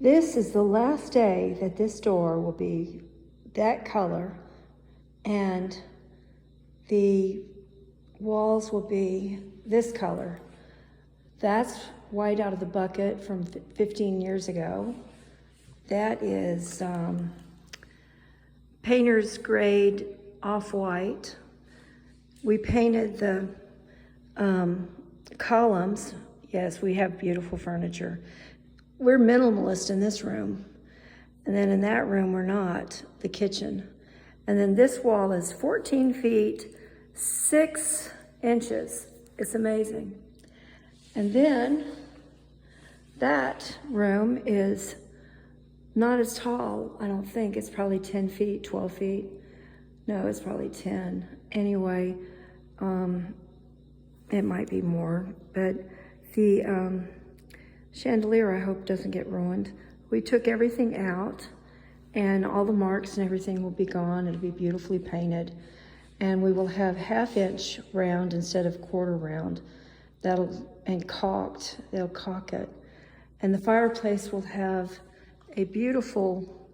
This is the last day that this door will be that color, and the walls will be this color. That's white out of the bucket from 15 years ago. That is painter's grade off-white. We painted the columns. Yes, we have beautiful furniture. We're minimalist in this room. And then in that room, we're not, the kitchen. And then this wall is 14 feet, 6 inches. It's amazing. And then that room is not as tall, I don't think. It's probably 10 feet, 12 feet. No, it's probably 10. Anyway, it might be more, but the chandelier, I hope, doesn't get ruined. We took everything out, and all the marks and everything will be gone. It'll be beautifully painted, and we will have 1/2 inch round instead of quarter round. And caulked. They'll caulk it, and the fireplace will have a beautiful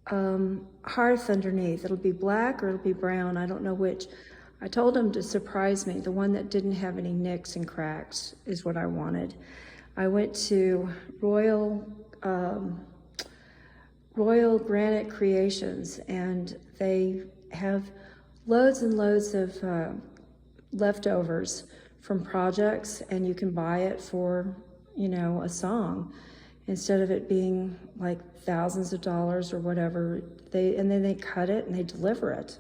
hearth underneath. It'll be black or it'll be brown. I don't know which. I told them to surprise me. The one that didn't have any nicks and cracks is what I wanted. I went to Royal Granite Creations, and they have loads and loads of leftovers from projects, and you can buy it for, you know, a song instead of it being like thousands of dollars or whatever. And then they cut it and they deliver it.